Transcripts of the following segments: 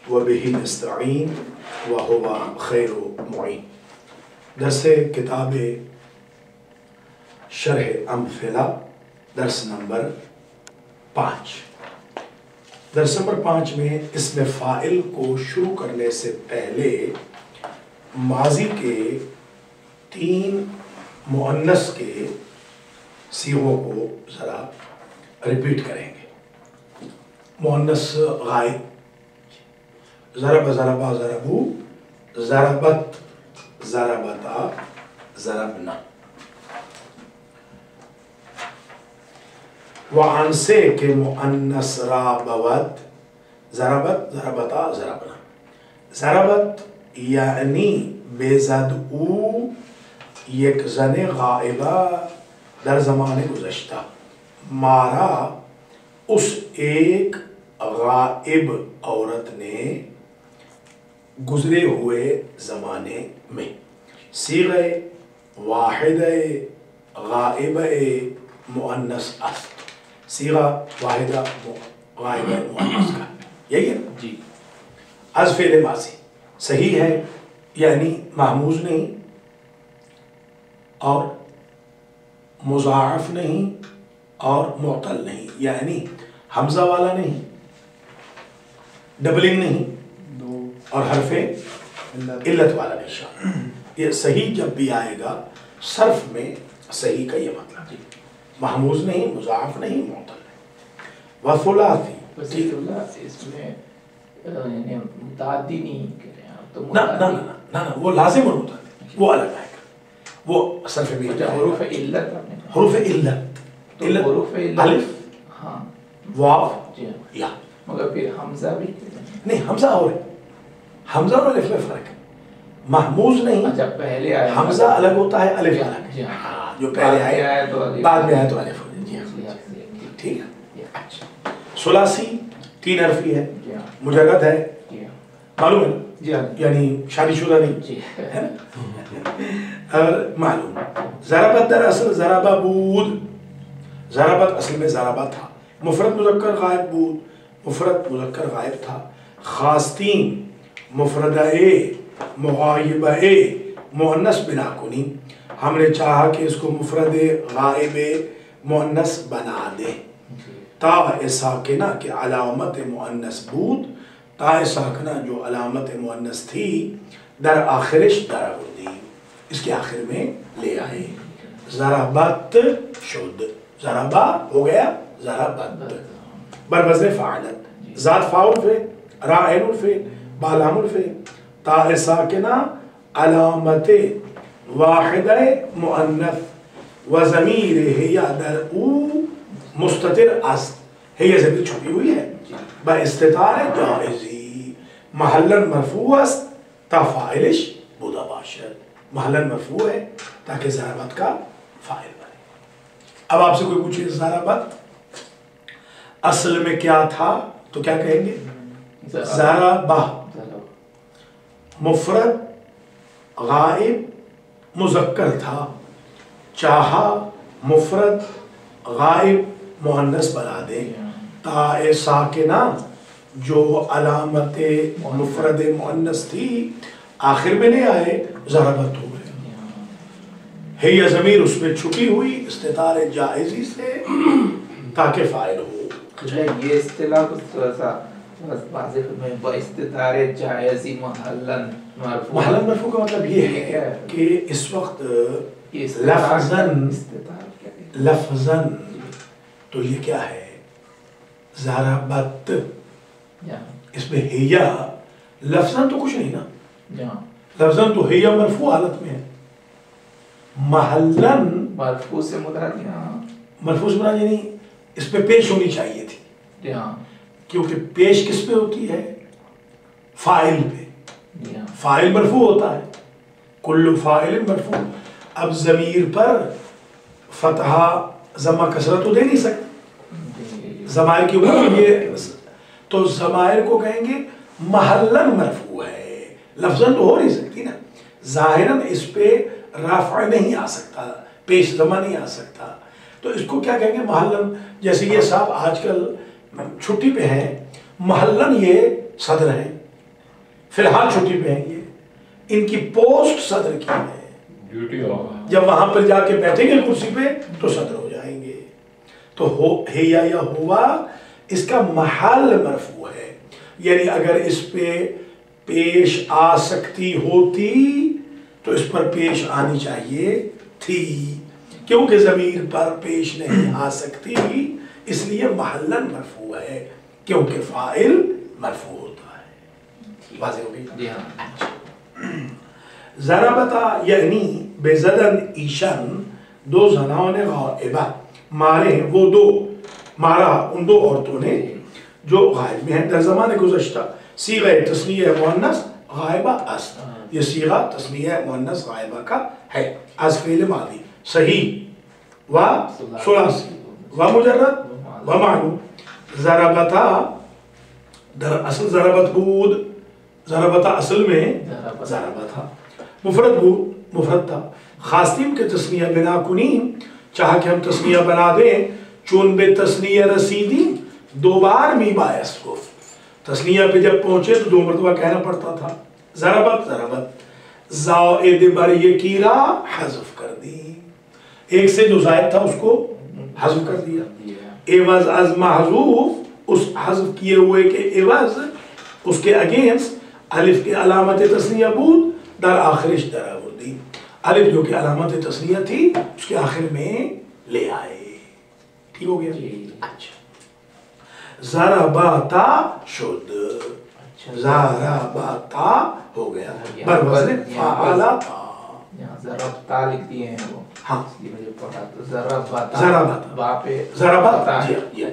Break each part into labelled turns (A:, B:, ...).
A: وبه نستعین وهو خیر معین. درس کتاب شرح امثلہ درس نمبر 5. درس نمبر 5 میں اسم فاعل کو شروع کرنے سے پہلے ماضی کے 3 مؤنث کے صیغوں کو ذرا ریپیٹ کریں گے. مؤنث غائب: ضرب ضربا ضربو، ضربت ضربتا ضربنا. وعن سے کہ مؤنث رابوت: ضربت ضربتا ضربنا. ضربت یعنی بے زد او یک زن غائبہ در زمان گزشتہ، مارا اس ایک غائب عورت نے گزرے ہوئے زمانے میں. صیغہ واحدہ غائبہ مؤنث است. صیغہ واحدہ غائبہ مؤنث کا یہی ہے جی. از فعل ماضی صحیح ہے یعنی محموز نہیں اور مضاعف نہیں اور معطل نہیں، یعنی حمزہ والا نہیں، ڈبلنگ نہیں اور حرف علت والا نہیں شامل. یہ صحیح جب بھی آئے گا صرف میں صحیح کا یہ مطلب ہے، محموز نہیں، مضاعف نہیں، معطل نہیں. وثلاثی
B: اس میں متعدی نہیں کریں آپ تو
A: نہ وہ لازم اور متعدی وہ الگ آئے گا، وہ صرف میں
B: حروف علت
A: حروف علت الف
B: ہاں
A: واو یا
B: مگر پھر حمزہ بھی
A: نہیں. حمزہ اور حمزہ اور الف میں فرق ہے. محموز نہیں،
B: اچھا پہلے آیا
A: حمزہ الگ ہوتا ہے، الف الگ. جو پہلے آیا
B: تو
A: بعد میں آیا تو الف ہو جائے. ٹھیک ہے. اچھا ثلاثی 3 حرفی ہے، مجرد ہے، معلوم ہے یعنی شادی شدہ نہیں ہے نا. اور معلوم ضربت در اصل ضربہ بود، ضربت اصل میں ضربہ تھا، مفرد مذکر غائب بود، مفرد مذکر غائب تھا. خواستین مفردہ مغایبہ مؤنث بنا کنی، ہم نے چاہا کہ اس کو مفرد غائب مؤنث بنا دے. تا ساکنہ کے علامت مؤنث بود، تا ساکنہ جو علامت مؤنث تھی در آخرش در آوردی، اس کے آخر میں لے آئے. ضربت شد، ضربہ ہو گیا ضربت. بربزن فعلت ذات فاعل فعل، را عین الفعل، با لام الفعل. تا ساکنہ علامت واحدہ مؤنث و ضمیر ہیا در او مستتر است. ہیا ضمیر چھپی ہوئی ہے با استتار جائزی، محلن مرفوع است تا فاعلش بودا باشد. محلن مرفوع ہے تاکہ ضربت کا فاعل بنے. اب آپ سے کوئی پوچھے ضربت اصل میں کیا تھا تو کیا کہیں گے؟ ضربہ مفرد غائب مذکر تھا، چاہا مفرد غائب مؤنث بنا دے. تا ساکنہ جو علامت مفرد مؤنث تھی آخر میں نہیں آئے، ضربت ہو گئے. ہے یہ ضمیر اس میں چھپی ہوئی استتار جائزی سے تاکہ فاعل ہو.
B: یہ اصطلاح کو تھوڑا سا واضح میں با استتار جائزی محلن مرفوع.
A: محلن مرفوع کا مطلب یہ ہے کہ اس وقت لفظاً تو یہ کیا ہے؟ ضربت. اس میں ہیا لفظاً تو کچھ نہیں نا، لفظاً تو ہیا مرفوع حالت میں ہے. محلن
B: مرفوع سے مراد
A: مرفوع سے مراد یعنی اس پہ پیش ہونی چاہیے تھی، کیونکہ پیش کس پہ ہوتی ہے؟ فاعل پہ. فاعل مرفوع ہوتا ہے، کل فاعل مرفوع. اب ضمیر پر فتحہ ضمہ کسرہ تو دے نہیں سکتے، ضمائر کی اوپر یہ تو ضمائر کو کہیں گے محلن مرفوع ہے. لفظاً تو ہو نہیں سکتی نا، ظاہراً اس پہ رفع نہیں آ سکتا، پیش ضمہ نہیں آ سکتا، تو اس کو کیا کہیں گے؟ محلن. جیسے یہ صاحب آج کل چھٹی پہ ہیں، محلن یہ صدر ہیں، فی الحال چھٹی پہ ہیں، یہ ان کی پوسٹ صدر کی ہے،
C: ڈیوٹی ہوگا،
A: جب وہاں پر جا کے بیٹھیں گے کرسی پہ تو صدر ہو جائیں گے. تو ہیا یا ہوا اس کا محل مرفوع ہے، یعنی اگر اس پہ پیش آ سکتی ہوتی تو اس پر پیش آنی چاہیے تھی، کیونکہ ضمیر پر پیش نہیں آ سکتی اس لیے محلن مرفوع ہے، کیونکہ فاعل مرفوع ہوتا ہے. واضح ہو گئی؟ ضربتا یعنی بے زدن ایشن، دو زنان غائبہ مارے ہیں، وہ دو مارا ان دو عورتوں نے جو غائب میں ہیں. در زمان گزشتہ صیغہ تثنیہ مؤنث غائبہ است، یہ صیغہ تثنیہ مؤنث غائبہ کا ہے. از فعل ماضی صحیح و ثلاثی و مجرد و معلوم. ضربتا در اصل ضربت بود، ضربتا اصل میں ضربتا مفرد بود، مفرد تھا. خواستیم کہ تثنیہ بنا کنیم، چاہا کہ ہم تثنیہ بنا دیں، چون بے تثنیہ رسیدیم دو بار می باعث گفت. تثنیہ پہ جب پہنچے تو دو مرتبہ کہنا پڑتا تھا. ضربت ضربت زائد بر یکی را حذف کر دی، ایک سے جو زائد تھا اس کو حذف کر دیا. عوض از محذوف، اس حذف کیے ہوئے کے عوض اس کے اگینسٹ الف کے علامت تثنیہ بود در آخرش در آوردی، الف جو کہ علامت تثنیہ تھی اس کے آخر میں لے آئے. ٹھیک ہو گیا؟ اچھا. ضرباتا شد، ضرباتا ہو گیا بر وزن فعلتا.
B: ضربتا لکھ دیے ہیں وہ،
A: ہاں
B: اس لیے مجھے پڑھا تو ضربتا،
A: ضربتا
B: با پہ
A: ضربتا جی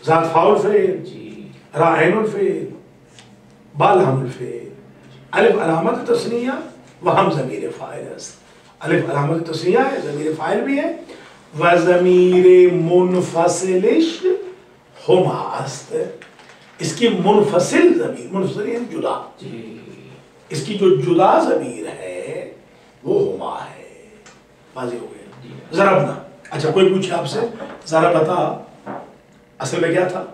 A: ذات فاعل فعل،
B: جی
A: را عین الفعل، با لام الفعل، الف علامت تثنیہ و ہم ضمیر فاعل است. الف علامت تثنیہ ہے، ضمیر فاعل بھی ہے، و ضمیر منفصلش ہما است. اس کی منفصل ضمیر، منفصل یعنی جدا، اس کی جو جدا ضمیر ہے وہ ہما ہے. واضح ہو گیا؟ ضربنا. اچھا کوئی پوچھے آپ سے ضربتا اصل میں کیا تھا؟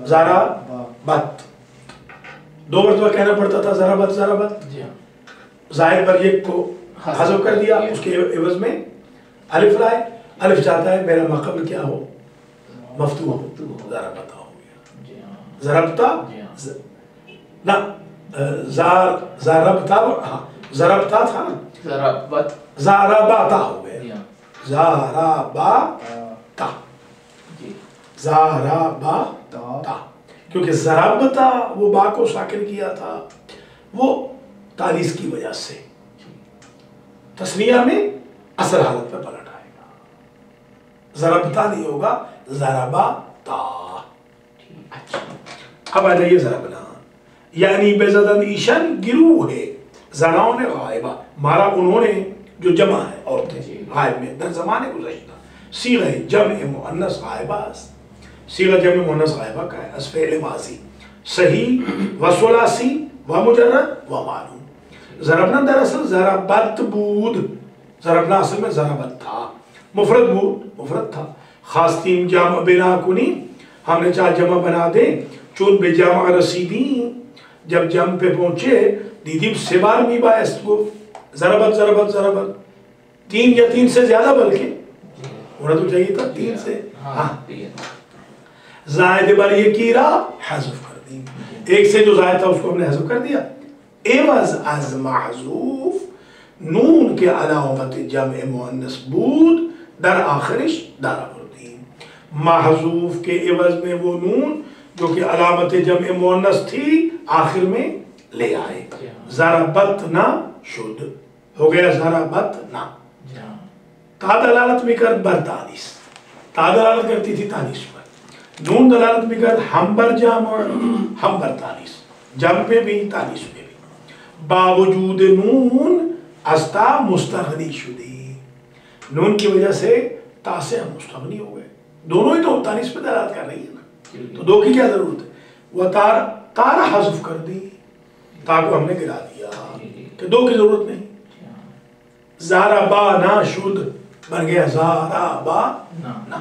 A: ضربت، دو مرتبہ کہنا پڑتا تھا ضربت ضربت. زائد پر یک کو حذف کر دیا، اس کے عوض میں الف لائے. الف چاہتا ہے میرا مقبل کیا ہو؟ مفتوح ہو. ضربتا ہو گیا. ضربتا نہ ضربتا، ہاں ضربتا تھا نا،
B: ضربت
A: ضربتا ہو گیا. ضربتا، ضربتا، کیونکہ ضربتا وہ با کو ساکن کیا تھا، وہ تانیث کی وجہ سے تثنیہ میں اصل حالت میں پلٹ آئے گا. ضربتا نہیں ہوگا، ضربتا. اب آ جائیے ضربنا، یعنی بے زدن ایشن گروہ ہے، زناؤں نے غائبہ مارا انہوں نے جو جمع ہے عورتیں غائب میں در زمان گزشتہ. صیغہ جمع مؤنث غائبہ، صیغہ جمع مؤنث غائبہ کا ہے، از فعل ماضی صحیح و ثلاثی و مجرد و معلوم. ضربنا دراصل ضربت بود، ضربنا اصل میں ضربت تھا، مفرد بود، مفرد تھا. خواستیم جمع بنا کنی، ہم نے چاہ جمع بنا دیں، چون بے جمع رسیدیں جب جمع پہ پہنچے دیدیم سے بار می باعث گفت. ضربت ضربت ضربت، تین یا تین سے زیادہ، بلکہ ہونا تو چاہیے تھا تین سے. ہاں زائد بر یکی را حذف کر دی، ایک سے جو زائد تھا اس کو ہم نے حذف کر دیا. عوض از محذوف، نون کے علامت جمع مؤنث بود در آخرش در آوردی. محذوف کے عوض میں وہ نون جو کہ علامت جمع مؤنث تھی آخر میں لے آئے. ضربتنا شد ہو گیا ضربتنا. تا دلالت بھی کرد بر تانیث، تا دلالت کرتی تھی تانیث پر. نون دلالت بھی کرد ہم بر جمع، ہم بر تانیث، جمع پہ بھی تانیث پہ بھی. باوجود نون از تا مستغنی شدی، نون کی وجہ سے تا سے ہم مستغنی ہو گئے. دونوں ہی تو تانیث پہ دلالت کر رہی ہے نا، تو دو کی کیا ضرورت ہے؟ وہ تارا حذف کر دی، تا کو ہم نے گرا دیا کہ دو کی ضرورت نہیں. ضربانا شد بن گیا ضربانا.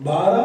A: 12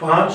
A: 5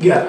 A: 11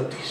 A: 32।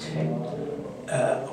A: 6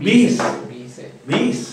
A: 20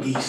A: 20।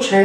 A: 6,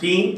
A: 3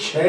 A: 6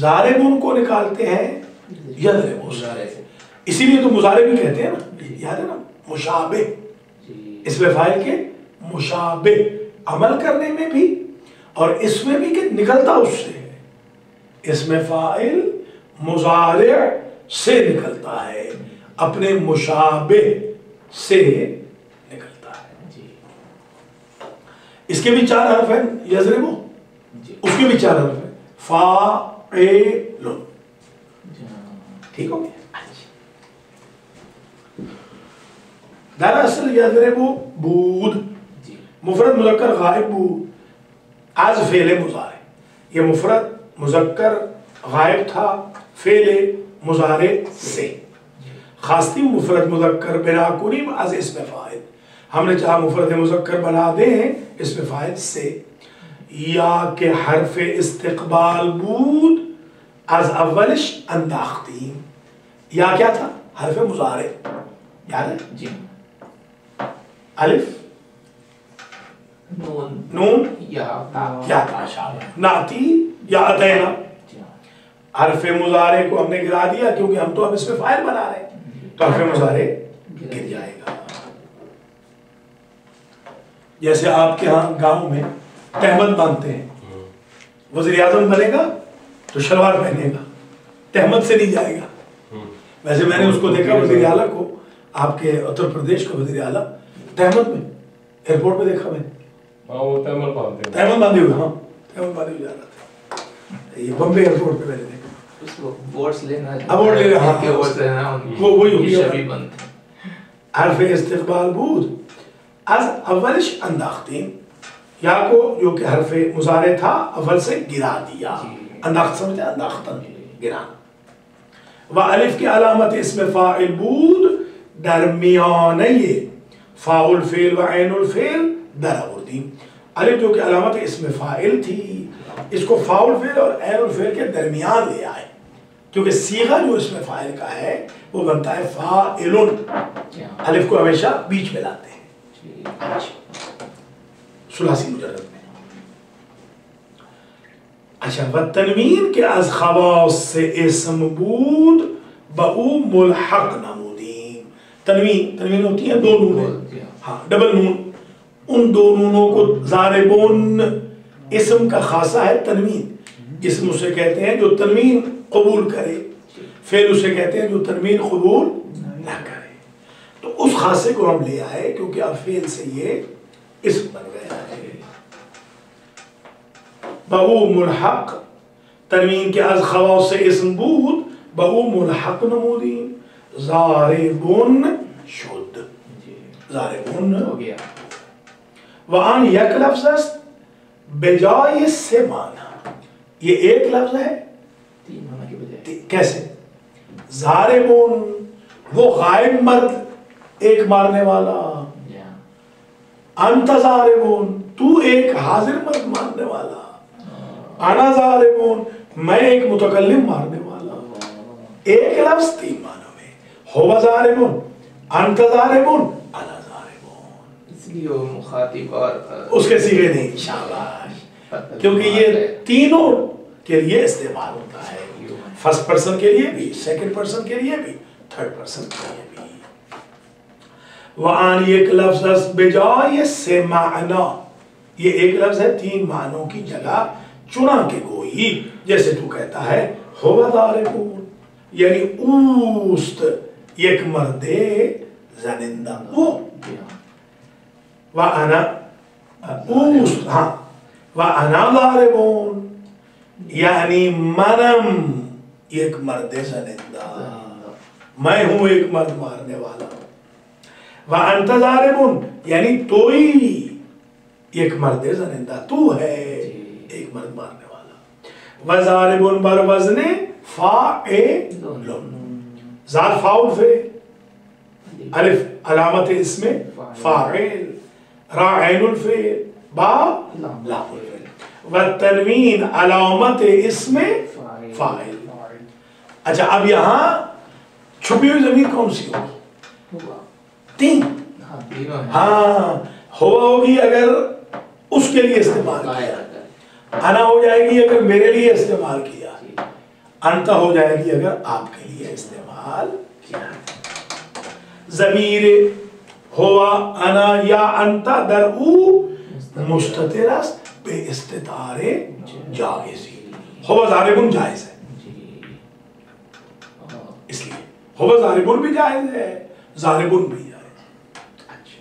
A: ضاربون کو نکالتے ہیں یضربو سے، اسی لیے تو مضارع بھی کہتے ہیں نا، یاد ہے نا، مشابہ، اس میں فاعل کے مشابہ، عمل کرنے میں بھی اور اس میں بھی کہ نکلتا اس سے ہے، اس میں فاعل مضارع سے نکلتا ہے، اپنے مشابہ سے نکلتا ہے۔ اس کے بھی 4 حرف ہیں، یضربو، اس کے بھی 4 حرف ہیں، فاعل، ٹھیک ہو گیا؟ دراصل یضربو بود، مفرد مذکر غائب بود، از فعل مضارع، یہ مفرد مذکر غائب تھا فعل مضارع سے، خاصتی مفرد مذکر بنا کنیم از اسم فاعل، ہم نے چاہا مفرد مذکر بنا دیں اسم فاعل سے، یا کہ حرف استقبال بود از اولش انداختیم، یا کیا تھا؟ حرف مضارع، یاد ہے؟ جی، الف نون یا تا، ناتی یا اتینا، حرف مضارع کو ہم نے گرا دیا کیونکہ ہم تو اب اس میں فاعل بنا رہے ہیں، تو حرف مضارع گر جائے گا۔ جیسے آپ کے ہاں گاؤں میں تہمت باندھتے ہیں، وزیر اعظم بنے گا تو شلوار پہنے گا، تہمت سے نہیں جائے گا۔ ویسے میں نے اس کو دیکھا وزیر اعلیٰ کو، آپ کے اتر پردیش کا وزیر اعلیٰ تہمت میں، ایئرپورٹ پہ دیکھا میں نے، تہمت باندھے ہوئے، ہاں تہمت باندھے ہوئے جا رہا تھا، یہ بمبے ایئرپورٹ پہ میں نے دیکھا، اس کو بورڈز لینا، بورڈ لینا، ہاں وہی ہو گیا۔ حرف استقبال بود از اولش انداختیم، یا کو جو کہ حرف مضارع تھا اول سے گرا دیا، انداخت سمجھتے ہیں، انداختن گرانا۔ و الف کی علامت اسم فاعل بود درمیانه فاء الفعل و عین الفعل در آوردیم، الف جو کہ علامت اسم فاعل تھی اس کو فاء الفعل اور عین الفعل کے درمیان لے آئے، کیونکہ صیغہ جو اسم فاعل کا ہے وہ بنتا ہے فاعل، الف کو ہمیشہ بیچ میں لاتے ہیں ثلاثی مجرد میں۔ اچھا، والتنوین کے از خواص سے اسم بود بہو ملحق نمودیم، تنوین ہوتی ہیں 2 نونیں، ہاں ڈبل نون، ان 2 نونوں کو ضاربون، اسم کا خاصہ ہے تنوین، اسم اسے کہتے ہیں جو تنوین قبول کرے، فعل اسے کہتے ہیں جو تنوین قبول نہ کرے، تو اس خاصے کو ہم لے آئے کیونکہ اب فعل سے یہ اسم بن گیا ہے۔ بہو ملحق، تنوین کے از خواص سے اسم بود بہو ملحق نمودیم، ضاربون شد، ضاربون ہو گیا۔ وہاں یک لفظ است بجائے سے معنی، یہ ایک لفظ ہے 3 معنی کے بجائے، کیسے؟ ضاربون وہ غائب مرد ایک مارنے والا، انت ضاربون تو ایک حاضر مرد مارنے والا، انا ضاربون میں ایک متکلم مارنے والا، ایک لفظ 3 معنی میں، ہوا ضاربون، انت ضاربون، انا ضاربون، اس لیے وہ مخاطب اور اس کے صیغے نہیں، شاباش، کیونکہ یہ تینوں کے لیے استعمال ہوتا ہے، فرسٹ پرسن کے لیے بھی، سیکنڈ پرسن کے لیے بھی، تھرڈ پرسن کے لیے بھی۔ وَآن ایک لفظ بجائے سے معنی، یہ ایک لفظ ہے 3 معنوں کی جگہ چنا کے گوئی، جیسے تو کہتا ہے ہوا ضاربون، یعنی اوست یک مرد زنندہ، وہ وَأَنَا اوست، ہاں وَأَنَا ضاربون یعنی منم ایک مرد زنندہ، میں ہوں ایک مرد مارنے والا، وَأَنْتَ ضَارِبٌ یعنی توئی ایک مرد زنندہ، تو ہے ایک مرد مارنے والا، وَضَارِبٌ بر وزن فَاعِلٌ، ذات فاؤل فعل، الف علامت اسم فاعل، را عین الفعل، با لام الفعل، والتنوین علامت اسم فاعل۔ اچھا، اب یہاں چھپی ہوئی ضمیر کون سی ہوگی؟ 3، ہاں ہوا ہوگی اگر اس کے لیے استعمال کیا، انا ہو جائے گی اگر میرے لیے استعمال کیا، انت ہو جائے گی اگر آپ کے لیے استعمال کیا ہے. ضمیر ہوا انا یا انت در او مستتر است بے استتار جائزی. ہوا ضاربن جائز ہے اس لیے ہوا ضاربن بھی جائز ہے ضاربن بھی جائز. اچھا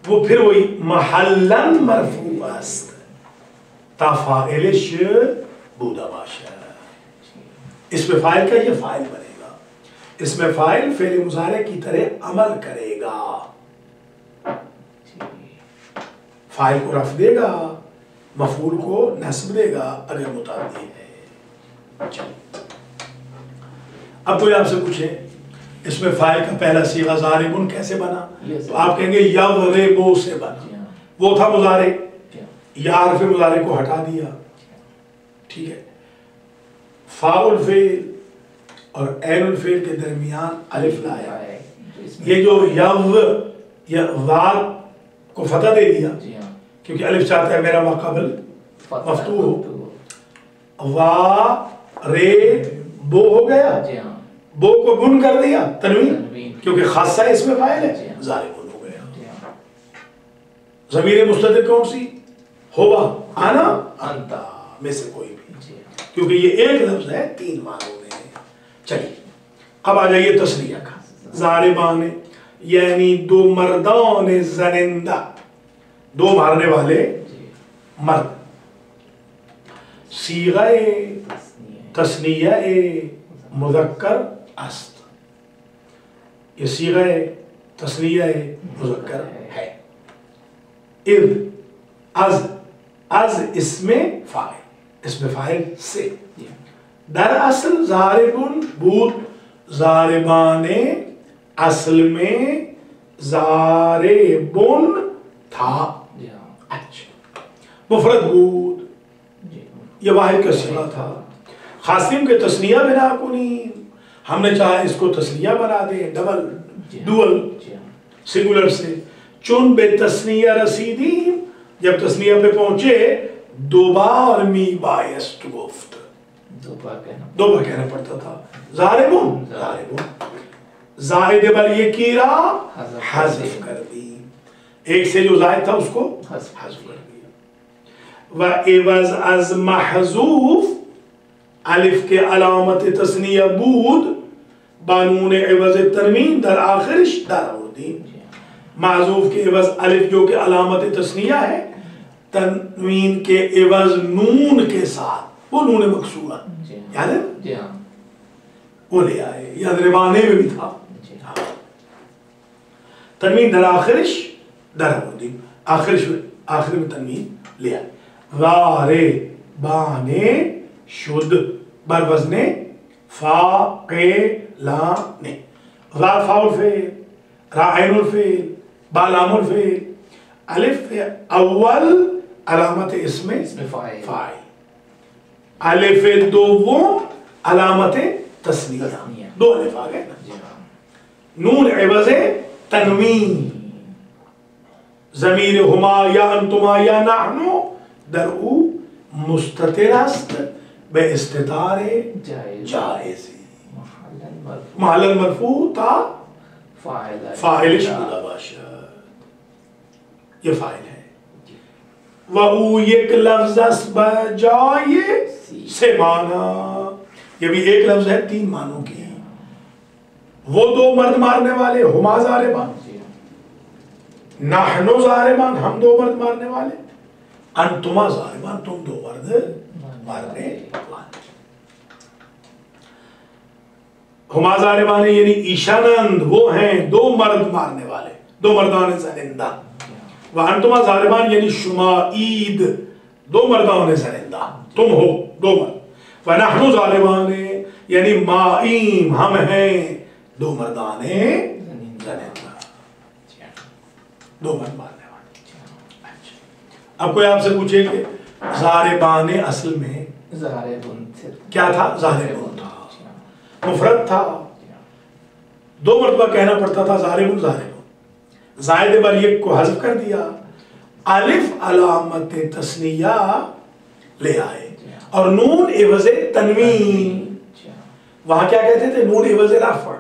A: وہ پھر وہی محلن مرفوع است تا فاعلش بودا باشد. اس میں فاعل کا یہ فاعل بنے گا. اس میں فاعل فعل مضارع کی طرح عمل کرے گا. فاعل کو رفع دے گا مفعول کو نصب دے گا اگر متعدی ہے. اب کوئی آپ سے پوچھے اس میں فاعل کا پہلا صیغہ ضاربن کیسے بنا تو آپ کہیں گے یضربو سے بنا. وہ تھا مضارع یا حرف مضارع کو ہٹا دیا. ٹھیک ہے. فاء الفعل اور عین الفعل کے درمیان الف لایا. یہ جو یض یا ذات کو فتح دے دیا کیونکہ الف چاہتا ہے میرا ماقبل مفتوح ہو. وا رے بو ہو گیا بو کو بن کر دیا تنوین کیونکہ خاصہ اس میں فاعل ہے ضاربن ہو گیا. ضمیر مستتر کون سی ہوا انا انتا میں سے کوئی بھی کیونکہ یہ ایک لفظ ہے تین معنوں میں. چلیے اب آ جائیے تسنیہ کا. ضاربان یعنی دو مردان زنندہ دو مارنے والے مرد. صیغہ تسنیہ مذکر است. یہ صیغہ تسنیہ مذکر ہے. اذ از اس میں فاعل اس میں فاعل سے. در اصل ضاربن بود ضاربان اصل میں ضاربن تھا. اچھا مفرد بود یہ واحد کا صیغہ تھا. خاصم کے تسنیہ بنا کنی ہم نے چاہا اس کو تسنیہ بنا دیں ڈبل ڈوئل سنگولر سے. چون بے تسنیہ رسیدیم جب تسنیہ پہ پہنچے دو بار می بایست گفت دو بار کہنا پڑتا تھا. ضاربون زائد بل یہ کیرا حذف کر دی. ایک سے جو زائد تھا اس کو حذف کر دیا. وعوض از محذوف الف کے علامت تسنیہ بود بانون عوض تنوین در آخرش در آوردیم. معذوف کے عوض الف جو کہ علامت تسنیہ ہے تنوین کے عوض نون کے ساتھ وہ نون مکسورہ یاد ہے وہ لے آئے. یضربانے میں بھی تھا تنوین در آخرش در آوردیم آخر میں تنوین لے آئے. ضاربانے شد بر وزن فاعلانے. را فاء الفعل را عین الفعل با لام الفعل الف اول علامت اسم فاعل الف دوم علامت تسنیہ دو الف آ گئے نون عوض تنوین. ضمیر ہما یا انتما یا نحنو در او مستتر است بے استتار جائزی. محل مرفوع تا فاعلش بودا باشد. یہ فاعل ہے. وَأُو یک لفظ اس بجائے سے معنی یہ بھی ایک لفظ ہے تین معنوں کی. وہ دو مرد مارنے والے ہما ضاربان نحنو ضاربان ہم دو مرد مارنے والے انتما ضاربان تم دو مرد مارنے والے. ہما ضاربان یعنی ایشانند وہ ہیں دو مرد مارنے والے دو مردان زنندہ. وانتما ضاربان یعنی شما عید دو مردان زنندہ تم ہو دو مرد. ونحنو ضاربان یعنی مائیم ہم ہیں دو مردان زنندہ دو مرد مارنے والے. اب کوئی آپ سے پوچھے کہ ضاربان اصل میں کیا تھا؟ ضاربون تھا مفرد تھا دو مرتبہ کہنا پڑتا تھا ضاربون ضاربون. زائد بر یک کو حذف کر دیا الف علامت تسنیہ لے آئے اور نون عوض تنوین، وہاں کیا کہتے تھے؟ نون عوض رفع،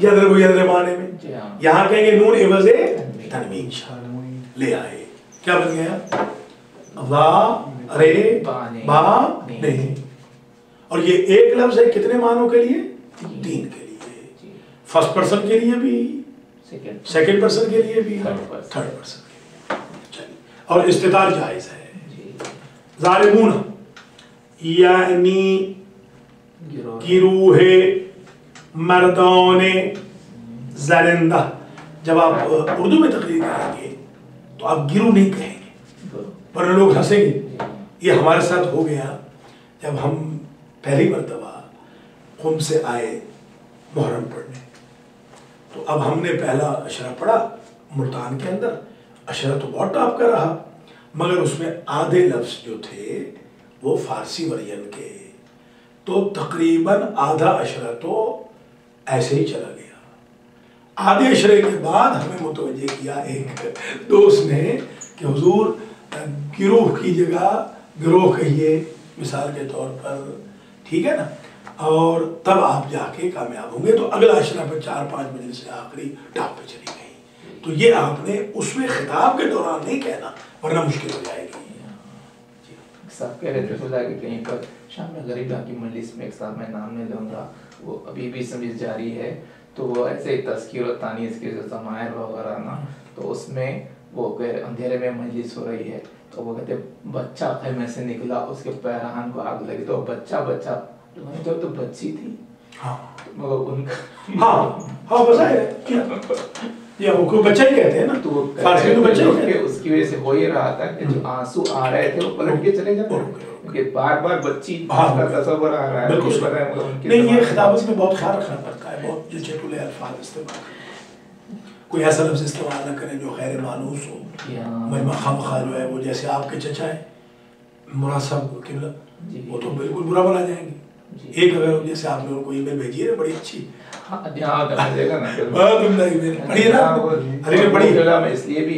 A: یضرب یضربانے میں، یہاں کہیں گے نون عوض تنوین، لے آئے، کیا بن گیا؟ وا رے با نے، اور یہ ایک لفظ ہے کتنے معنوں کے لیے؟ 3 کے لیے، فرسٹ پرسن کے لیے بھی، سیکنڈ پرسن کے لیے بھی، تھرڈ پرسن کے لیے، اور استتار جائز ہے۔ ظالمون یعنی گروہ مردان زنندہ، جب آپ اردو میں تقریر کریں گے تو آپ گروہ نہیں کہیں گے ورنہ لوگ ہنسیں گے۔ یہ ہمارے ساتھ ہو گیا جب ہم پہلی مرتبہ قم سے آئے محرم پڑھنے، تو اب ہم نے پہلا اشرہ پڑھا ملتان کے اندر، اشرہ تو بہت ٹاپ کا رہا، مگر اس میں آدھے لفظ جو تھے وہ فارسی ورژن کے، تو تقریباً آدھا اشرہ تو ایسے ہی چلا گیا۔ آدھے اشرے کے بعد ہمیں متوجہ کیا ایک دوست نے کہ حضور گروہ کی جگہ گروہ کہیے مثال کے طور پر، ٹھیک ہے نا، اور تب آپ جا کے کامیاب ہوں گے۔ تو اگلا اشرہ پر 4-5 مجلس سے آخری ٹاپ پہ چلی گئی۔ تو یہ آپ نے اس میں خطاب کے دوران نہیں کہنا ورنہ مشکل ہو جائے گی۔
B: صاحب کہہ رہے تھے کہ کہیں پر شام غریبہ کی مجلس میں، ایک صاحب میں نام نہیں لوں گا، وہ ابھی بھی سمجھ جاری ہے، تو وہ ایسے ہی تذکیر و تانیث کے ضمائر وغیرہ نا، تو اس میں وہ اندھیرے میں مجلس ہو رہی ہے، تو وہ کہتے بچہ خیمے سے نکلا، اس کے پیرہن کو آگ لگی، تو بچہ تو بچی تھی، مگر ان کا
A: ہاں بظاہر ہے، یا وہ کوئی بچہ ہی کہتے ہیں نا، تو فارسی میں بچہ ہی ہے،
B: اس کی وجہ سے ہو یہ رہا تھا کہ جو آنسو آ رہے تھے وہ پلٹ کے چلے جاتے ہیں کہ بار بار بچی کا تصور آ رہا ہے۔
A: بالکل نہیں، یہ خطابت میں بہت خیال رکھنا پڑتا ہے، بہت جچے ٹولے الفاظ استعمال کریں، کوئی ایسا لفظ استعمال نہ کریں جو غیر مانوس ہو، مجمع خامخواہ جو ہے وہ، جیسے آپ کے چچا ہے مراد صاحب قبلہ، وہ تو بالکل برا بنا جائیں گے۔ ایک اگر جیسے آپ نے ان کو ای میل بھیجی ہے بڑی اچھی،
B: بہت عمدہ
A: پڑھی ہے نا، علی نے پڑھی،
B: میں اس لیے بھی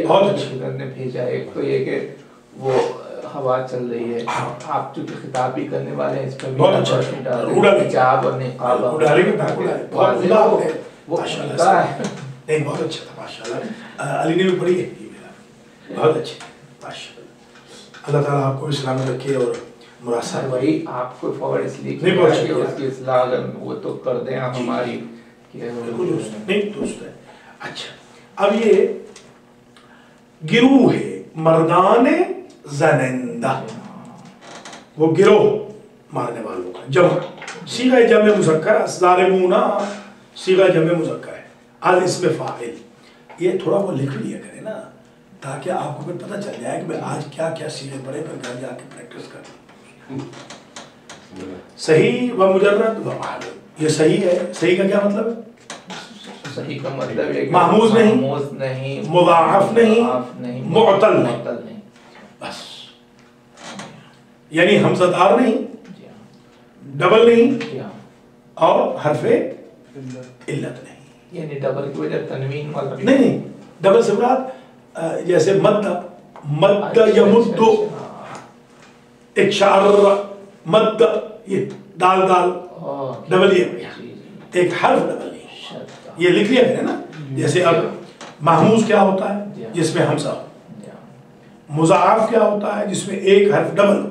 B: نے بھیجا، ایک تو یہ کہ وہ ہوا چل رہی ہے، آپ چونکہ خطاب بھی کرنے والے ہیں، اس پر
A: بہت اچھا
B: حجاب اور نقاب
A: وہ نہیں، بہت اچھا تھا ماشاء اللہ، علی نے بھی پڑھی ہے، بہت اچھی ماشاء اللہ۔ اللہ تعالیٰ آپ کو اسلام میں رکھے اور مراسل
B: وہی آپ کو فوراً اس لیے کہ اس کی اصلاح اگر وہ تو کر دیں آپ ہماری،
A: نہیں درست ہے۔ اچھا، اب یہ گروہ ہے مردان زنندہ، وہ گروہ مارنے والوں کا جمع، صیغہ جمع مذکر، ظالمون صیغہ جمع مذکر ہے، از اسم فاعل، یہ تھوڑا وہ لکھ لیا کرے نا تاکہ آپ کو پھر پتہ چل جائے کہ میں آج کیا کیا صیغے پڑھے، پھر گھر جا کے پریکٹس کروں۔ صحیح و مجرد و معلوم، یہ صحیح ہے، صحیح کا کیا مطلب ہے؟
B: صحیح کا مطلب ہے
A: محموز نہیں، مضاعف نہیں، معتل نہیں، بس یعنی حمزہ دار نہیں، ڈبل نہیں، اور حرف علت نہیں،
B: یعنی ڈبل کی وجہ تنوین
A: نہیں، ڈبل سے مراد جیسے مد یمد، ایک شعر مد، یہ دال ڈبل، یہ ایک حرف ڈبل نہیں، یہ لکھ لیا ہے نا۔ جیسے اب محموز کیا ہوتا ہے؟ جس میں حمزہ ہو۔ مضاعف کیا ہوتا ہے؟ جس میں ایک حرف ڈبل ہو،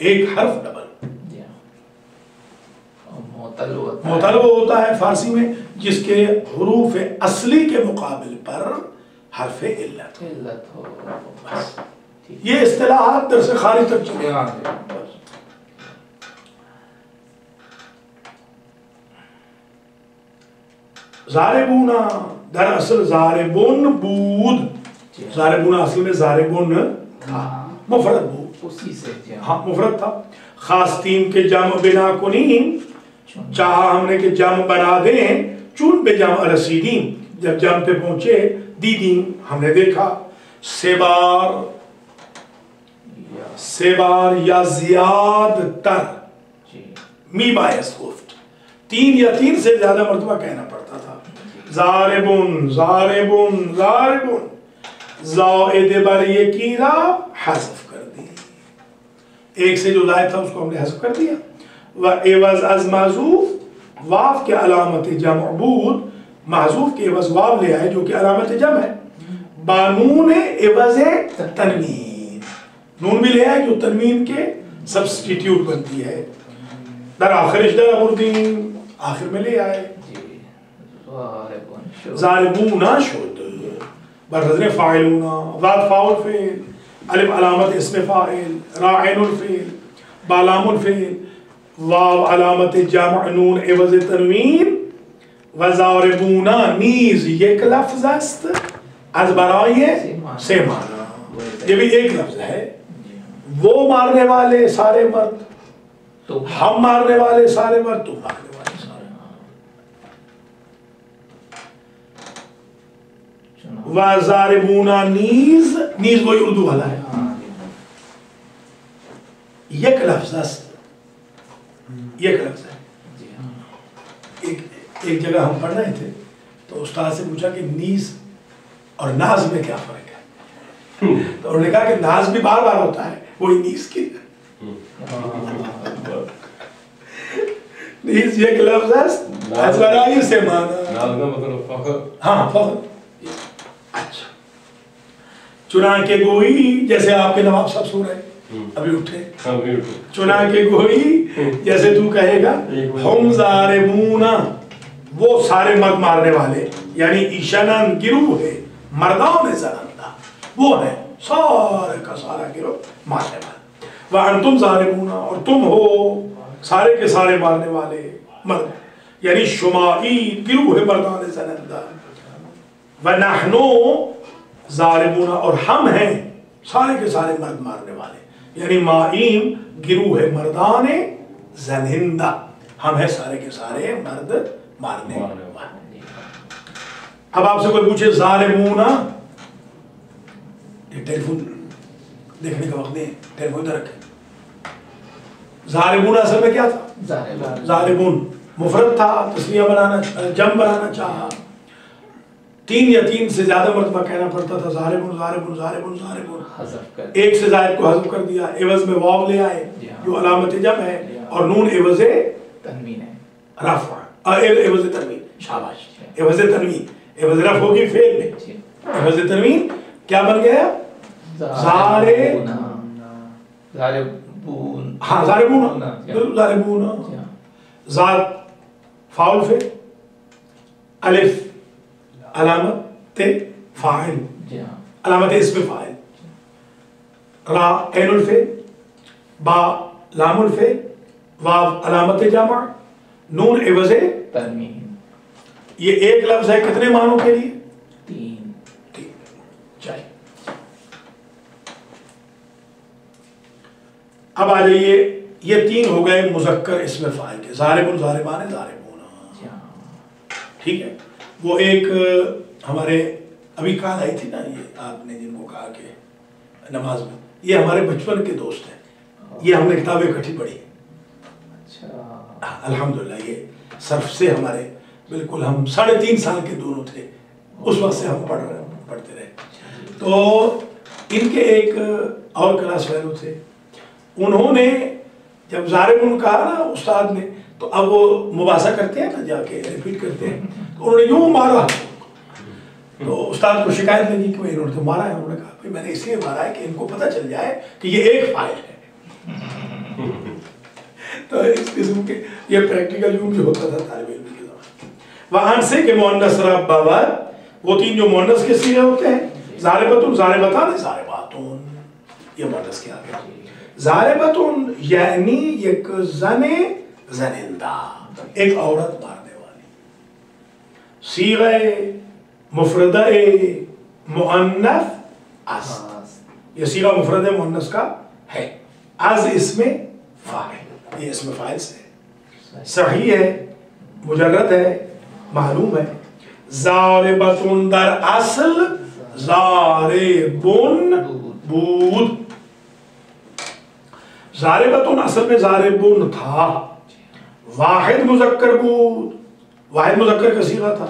A: ایک حرف ڈبل۔ معتل وہ ہوتا ہے فارسی میں جس کے حروف اصلی کے مقابل پر حرف علت
B: ہو۔
A: یہ اصطلاحات در سے خارج تک چلے گا۔ زاربون در اصل زاربون بود، زاربون اصل میں زاربون تھا، مفرد بود،
B: اسی سے
A: ہاں مفرد تھا۔ خواستیم کے جمع بنا کنیم، چاہا ہم نے کہ جمع بنا دیں، چون بے جمع رسیدیم، جب جمع پہ پہنچے دیدیم ہم نے دیکھا، سیبار یا زیاد تر، می باعث گفت، 3 یا 3 سے زیادہ مرتبہ کہنا پڑتا تھا۔ زاربون زاربون زاربون، زائد بر یکی را حذف کر دی، ایک سے جو زائد تھا اس کو ہم نے حذف کر دیا. وعوض از معذوف واو کے علامت جمع بود، معذوف کے عوض واو لے آئے جو کہ علامت جمع ہے. بانون عوض تنوین، نون بھی لے آئے جو تنوین کے سبسٹیٹیوٹ بنتی ہے. در آخر اشدر مردین آخر میں لے آئے. ظالمون شد برزن فاعلون، ذات فاعل فعل، الف علامت اسم فاعل، را عین الفعل، بالام الفعل، واو علامت جمع نون عوض تنوین. و ضاربون نیز یک لفظ است از برای سے معنی، یہ بھی ایک لفظ ہے. وہ مارنے والے سارے مرد، ہم مارنے والے سارے مرد، تم مارنے والے سارے مرد. وَضَارِبُونَ نیز، نیز وہی اردو والا ہے. یک لفظ است، یک لفظ ہے. ایک جگہ ہم پڑھ رہے تھے تو استاد سے پوچھا کہ نیز اور ناز میں کیا فرق ہے، تو انہوں نے کہا کہ ناز بھی بار بار ہوتا ہے، وہی نیز کی. نیز یک لفظ است از برای سے معنی.
C: ناز کا مطلب فخر.
A: ہاں فخر. اچھا، چنانکہ گوئی، جیسے آپ کے نواب صاحب سو رہے ابھی اٹھے، چنانکہ گوئی جیسے تو کہے گا ہم ضاربون، وہ سارے مرد مارنے والے، یعنی ایشنن گروہ ہے، مردان زنندہ، وہ ہے سارے کا سارا گروہ مارنے والے. وَأَنْتُمْ ضَارِبُونَ، اور تم ہو سارے کے سارے مارنے والے مرد، یعنی شمائی گروہ ہے مردان زنندہ. وَنَحْنُ ضَارِبُونَ، اور ہم ہیں سارے کے سارے مرد مارنے والے، یعنی مائیم گروہ ہے مردان زنندہ، ہم ہیں سارے کے سارے مرد مارنے والے. اب آپ سے کوئی پوچھے ظالمون، یہ ٹیلی فون دیکھنے کا وقت نہیں ہے، ٹیلی فون ادھر رکھیں. ظالمون اصل میں کیا تھا؟ ظالمون مفرد تھا، تسنیہ بنانا، جمع بنانا چاہا، تین یا تین سے زیادہ مرتبہ کہنا پڑتا تھا ظالمون ظالمون ظالمون ظالمون. ایک سے زائد کو حذف کر دیا، عوض میں واو لے آئے جو علامت جمع ہے، اور نون عوض
B: تنوین ہے،
A: رفع، عوض تنوین. شاباش، عوض تنوین، عوض رفع ہوگی فعل میں، عوض تنوین کیا بن گیا؟ ظالمون. ہاں ظالمون، ظالمون. ذات فاعل فعل، الف علامت فاعل، علامت اسم فاعل، را عین الفعل، با لام الفعل، واو علامت جمع، نون عوض
B: تنوین.
A: یہ ایک لفظ ہے کتنے معنوں کے لیے؟
B: تین.
A: چاہیے. اب آ جائیے، یہ تین ہو گئے مذکر اسم فاعل کے، ضاربون ضاربان ضاربون. ٹھیک ہے. وہ ایک ہمارے ابھی کال آئی تھی نا، یہ آپ نے جن کو کہا کہ نماز میں، یہ ہمارے بچپن کے دوست ہیں، یہ ہم نے کتابیں اکٹھی پڑھی. الحمدللہ یہ صرف سے ہمارے بالکل، ہم 3.5 سال کے دونوں تھے اس وقت سے ہم پڑھتے رہے. تو ان کے ایک اور کلاس فیلو تھے، انہوں نے جب ضاربون کہا نا استاد نے، تو اب وہ مباحثہ کرتے ہیں نا، جا کے ریپیٹ کرتے ہیں، تو انہوں نے یوں مارا. تو استاد کو شکایت لگی کہ انہوں نے تو مارا ہے. انہوں نے کہا بھائی میں نے اس لیے مارا ہے کہ ان کو پتہ چل جائے کہ یہ ایک فاعل ہے. تو اس قسم کے یہ پریکٹیکل یوں بھی ہوتا تھا طالب علم کے زمانے. وہاں سے کہ مؤنث ربوت، وہ تین جو مؤنث کے صیغے ہوتے ہیں، ضاربتون ضاربتان ضارباتون، یہ مؤنث کے آگے. ضاربتون یعنی ایک زن زنندہ، ایک عورت مارنے والی. صیغہ مفردہ مؤنث از، یہ صیغہ مفرد مؤنث کا ہے. از اسم فاعل، یہ اسم فاعل سے صحیح ہے، مجرد ہے، معلوم ہے. ضاربتون در اصل ضاربون بود، ضاربتون اصل میں ضاربون تھا. واحد مذکر بود، واحد مذکر کا صیغہ تھا.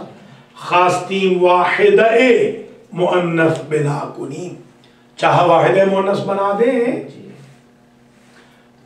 A: خواستیم واحدہ مؤنث بنا کنیم، چاہا واحد مؤنث بنا دیں.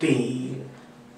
A: 3।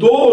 A: 2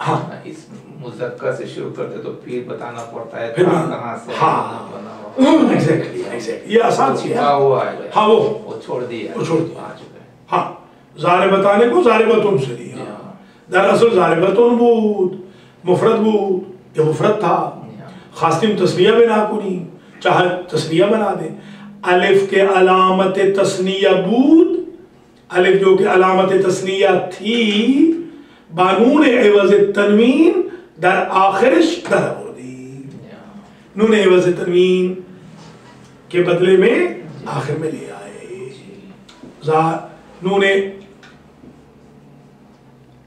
A: ہاں
B: اس مذکر سے شروع کرتے تو پھر بتانا پڑتا ہے
A: پھر
B: کہاں سے
A: ہاں
B: بنا ہوا.
A: ایگزیکٹلی یہ آسان سی ہے.
B: ہوا ہے
A: ہاں
B: وہ چھوڑ دیا
A: آ چکا ہے. ہاں ضاربتان کو ضاربتن سے لیا. دراصل ضاربتن بود مفرد بود، یہ مفرد تھا. خواستیم تسنیہ بنا کنی چاہے تسنیہ بنا دیں. الف کے علامت تسنیہ بود، الف جو کہ علامت تسنیہ تھی بانون عوض تنوین در آخرش در آوردی. نون عوض تنوین کے بدلے میں آخر میں لے آئے. نون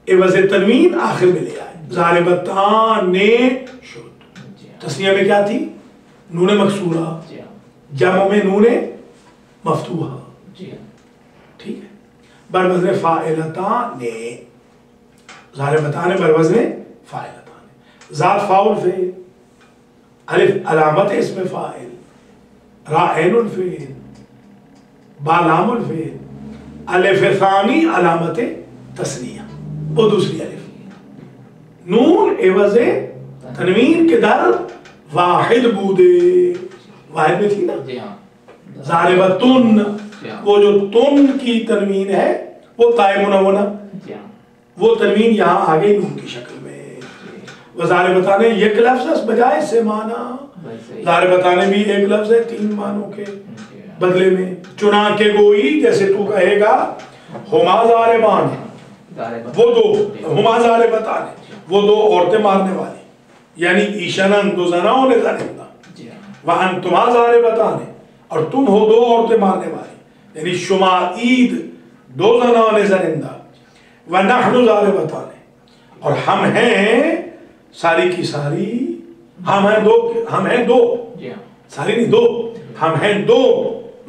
A: عوض تنوین آخر میں لے آئے. ضاربتان شد. تسنیہ میں کیا تھی؟ نون مکسورہ، جمع میں نون مفتوحہ. ٹھیک ہے. بروزن فاعلتان، ضاربتان بروزن فاعلتان. ذات فاعل فعل، الف علامت اسم فاعل، را عین الفعل، با لام الفعل، الف ثانی علامت تثنیہ وہ دوسری الف. نون عوض تنوین کے در واحد بودے، واحد میں تھی نا. ضاربتن، وہ جو تن کی تنوین ہے وہ تائے منونہ، وہ تنوین یہاں آ گئی نون کی شکل میں. ضاربتان ایک لفظ اس بجائے سے معنی، ضاربتان بھی ایک لفظ ہے تین معنوں کے بدلے میں. چنا کے گوئی جیسے تو کہے گا ہما ضاربان، وہ دو، ہما ضاربتان وہ دو عورتیں مارنے والی، یعنی ایشنن دو زناؤں نے زنندہ، وانتما ضاربتان اور تم ہو دو عورتیں مارنے والی، یعنی شما عید دو زناؤں نے زنندہ، ونحن ضاربتان اور ہم ہیں ساری کی ساری، ہم ہیں دو ساری نہیں دو، ہم ہیں دو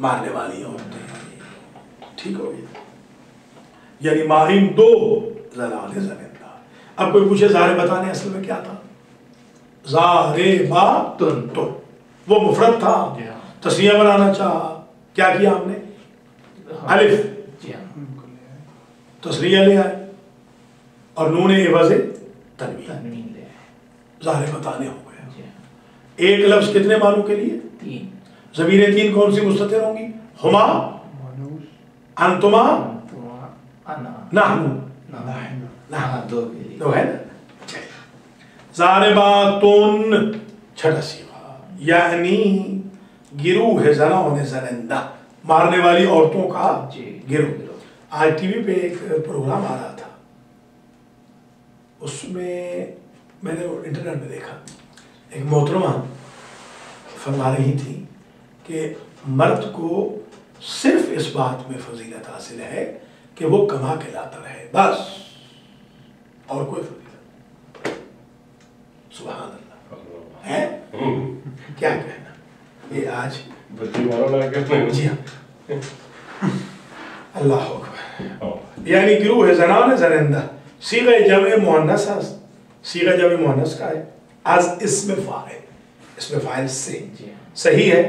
A: مارنے والی عورتیں. ٹھیک ہو گیا، یعنی ماہم دو زناؤں نے زنندہ. اب کوئی پوچھے ضاربتان اصل میں کیا تھا؟ ضارباتن، وہ مفرد تھا، تسنیہ بنانا چاہا، کیا کیا ہم نے؟ الف تسنیہ لے آئے اور نون عوض تنوین لے آئے، ضاربتان ہو گیا. ایک لفظ کتنے معنوں کے لیے؟ تین. ضمیر تین کون سی مستتر ہوں گی؟ ہما، انتما، نحن، دو ہے نا. ضارباتن چھٹا صیغہ، یعنی گروہ زناؤں نے زنندہ، مارنے والی عورتوں کا گروہ. آج ٹی وی پہ ایک پروگرام آ رہا تھا، اس میں میں نے انٹرنیٹ پہ دیکھا، ایک محترمہ فرما رہی تھی کہ مرد کو صرف اس بات میں فضیلت حاصل ہے کہ وہ کما کے لاتا رہے، بس، اور کوئی فضیلت. سبحان اللہ ہے. کیا کہنا یہ آج جی ہاں اللہ اکبر. یعنی گروہ زنان زنندہ، صیغہ جمع مؤنث ہے، صیغہ جمع مؤنث کا ہے، از اسم فاعل، اسم فاعل سے صحیح ہے،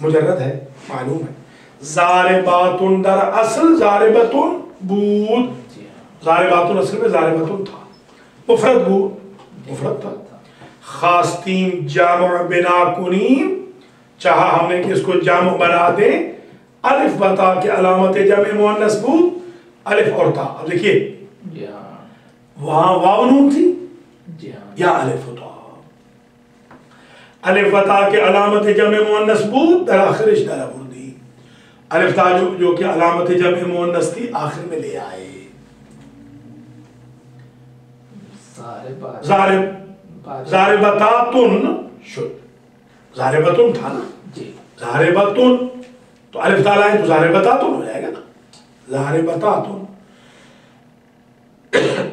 A: مجرد ہے، معلوم ہے. ضارباتن در اصل ضاربتن بود، ضارباتن اصل میں ضاربتن تھا، مفرد بود، مفرد تھا. خواستیم جامع بنا کنیم، چاہا ہم نے کہ اس کو جامع بنا دیں، الف بتا کہ علامت جمع مؤنث بود الف اور تا. اب دیکھیے وہاں واو نون تھی یا الف ہوتا، الف بتا کہ علامت جمع مؤنث بود در آخرش در آوردی، الف تا جو کہ علامت جمع مؤنث تھی آخر میں لے آئے. ضاربتاتن شد، ضاربتن تھا نا، ضاربتن تو الف تا لائے تو ضاربتاتن ہو جائے گا نا. ضاربتاتن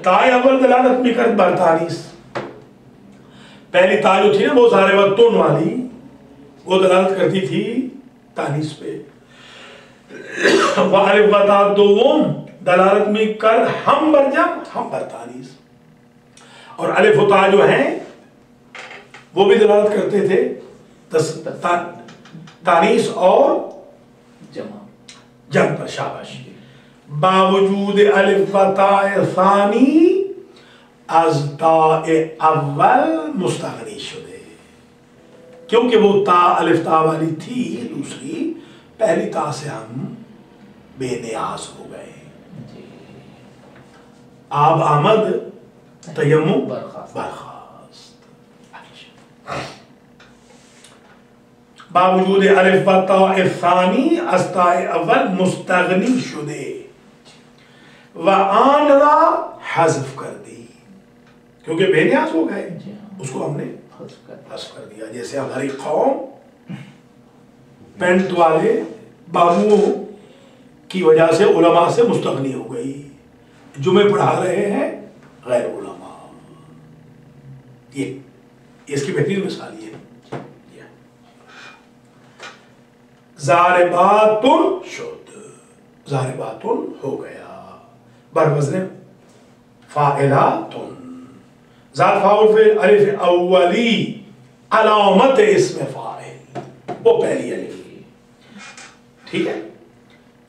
A: تائے اول دلالت میں کرد بر تانیث، پہلی تا جو تھی نا وہ ضاربتن والی وہ دلالت کرتی تھی تانیث پہ. والف بتا دوم دلالت میں کرد ہم بر جمع ہم بر تانیث، اور الف و تا جو ہیں وہ بھی دلالت کرتے تھے تانیث اور جمع پر. شاباش. باوجود الف و تا ثانی از تا اول مستغنی شده، کیونکہ وہ تا الف تا والی تھی دوسری، پہلی تا سے ہم بے نیاز ہو گئے. آب آمد تیمم برخاست. باوجود الف و تا ثانی از تا اول مستغنی شده و آن را حذف کر دی، کیونکہ بے نیاز ہو گئے اس کو ہم نے حذف کر دیا. جیسے ہماری قوم پینٹ والے بابوؤں کی وجہ سے علماء سے مستغنی ہو گئی، جمعے پڑھا رہے ہیں غیر علماء. یہ اس کی بہترین مثال یہ ضارباتن شد، ضارباتن ہو گیا بر وزن فاعلاتن. ذات فاعل فعل الف اولی علامت اسم فاعل، وہ پہلی الف، ٹھیک ہے.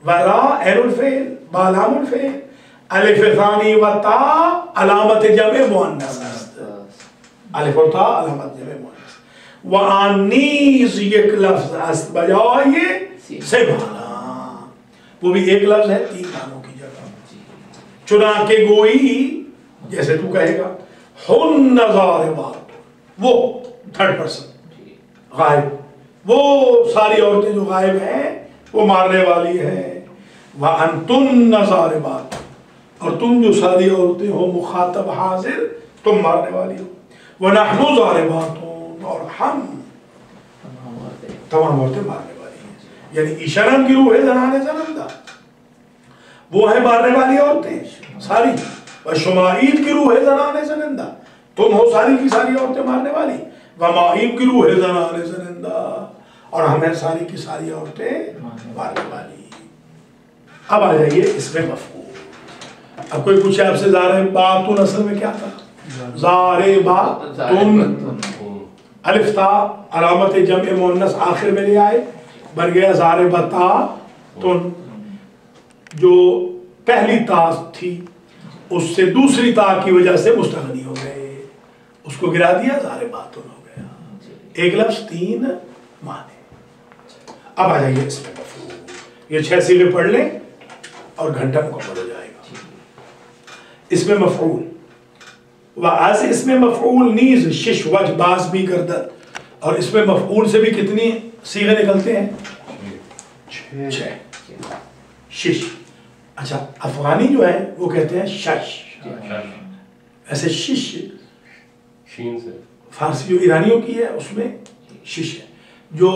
A: ورا عین الفعل با لام الفعل الف ثانی و تا علامت جمع مؤنث است، الف و تا علامت جمع مؤنث. وآن نیز یک لفظ است بجائے سے معنی، وہ بھی ایک لفظ ہے تین معنوں کی جگہ. چنانکہ گوئی جیسے تو کہے گا ہن ضاربات، وہ تھرڈ پرسن غائب، وہ ساری عورتیں جو غائب ہیں وہ مارنے والی ہیں. وَأَنْتُنَّ ضَارِبَاتٌ، اور تم جو ساری عورتیں ہو مخاطب حاضر تم مارنے والی ہو. وَنَحْنُ ضَارِبَاتٌ، اور ہم تمام عورتیں مارنے والی ہیں. یعنی ایشانم گروہ ہے زنان زنندہ، وہ ہیں مارنے والی عورتیں ساری. وشمائید گروہ ہے زنان زنندہ، تم ہو ساری کی ساری عورتیں مارنے والی. ومائیم گروہ ہے زنان زنندہ، اور ہمیں ساری کی ساری عورتیں مارنے والی. اب آ جائیے اس میں مفعول. اب کوئی پوچھے آپ سے ضارباتن اصل میں کیا تھا؟ ضارباتن الف تا علامت جمع مؤنث آخر میں لے آئے، بن گیا ضارباتن. جو پہلی تا تھی اس سے دوسری تا کی وجہ سے مستغنی ہو گئے، اس کو گرا دیا ضارباتن ہو گیا. ایک لفظ تین معنی. اب آ جائیے اس میں مفعول. یہ 6 صیغے پڑھ لیں اور گھنٹہ مکمل ہو جائے گا. اس میں مفعول وَاَز اس میں مفعول نیز شش وجہ باز بھی گردد. اور اس میں مفعول سے بھی کتنی صیغے نکلتے ہیں؟ 6. شش. اچھا افغانی جو ہے وہ کہتے ہیں شش، ایسے شش فارسی جو ایرانیوں کی ہے اس میں شش ہے، جو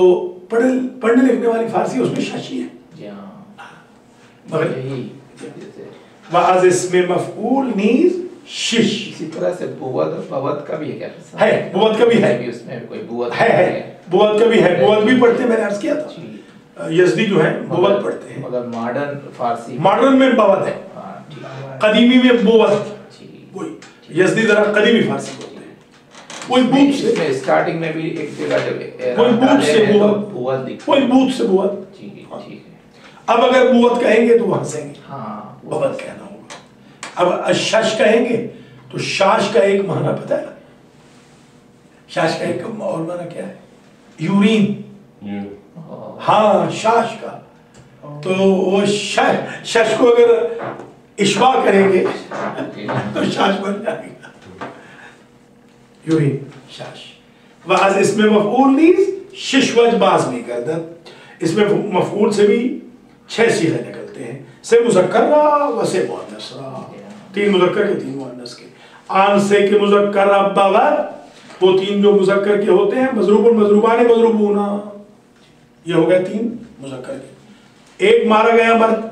A: پڑھنے لکھنے والی فارسی اس میں ششی ہے. مگر وَاَز اس میں مفعول نیز شش.
B: اسی طرح سے بوت کا بھی ہے کیا؟
A: ہے بوت کا بھی ہے،
B: اس میں کوئی بوت
A: ہے بوت کا بھی ہے. بوت بھی پڑھتے ہیں، میں نے عرض کیا تھا یزدی جو ہیں بوت پڑھتے ہیں.
B: مگر ماڈرن فارسی
A: ماڈرن میں بوت ہے، قدیمی میں بوت. وہی یزدی ذرا قدیمی فارسی بولتے ہیں. کوئی بوت سے
B: اسٹارٹنگ میں بھی ایک جگہ
A: کوئی بوت سے بوت، کوئی بوت سے بوت. اب اگر بوت کہیں گے تو وہ ہنسیں گے، بوت کہنا ہوگا. اب شش کہیں گے تو شاش کا ایک معنی پتہ ہے نا؟ شاش کا ایک اور معنی کیا ہے؟ یورین. ہاں شاش کا. تو وہ شش کو اگر اشباع کریں گے تو شاش بن جائے گا. Urine Shash. وَاَز اس میں مفعول نیز شش وجہ باز بھی گردد. اس میں مفعول سے بھی 6 صیغے نکلتے ہیں، سے مذکر را و سے مؤنث را. 3 مذکر کے 3 مؤنث کے. آن سے کہ مذکر بوت، وہ 3 جو مذکر کے ہوتے ہیں مضروب مضروبان مضروبونا، یہ ہو گئے 3 مذکر کے. ایک مارا گیا مرد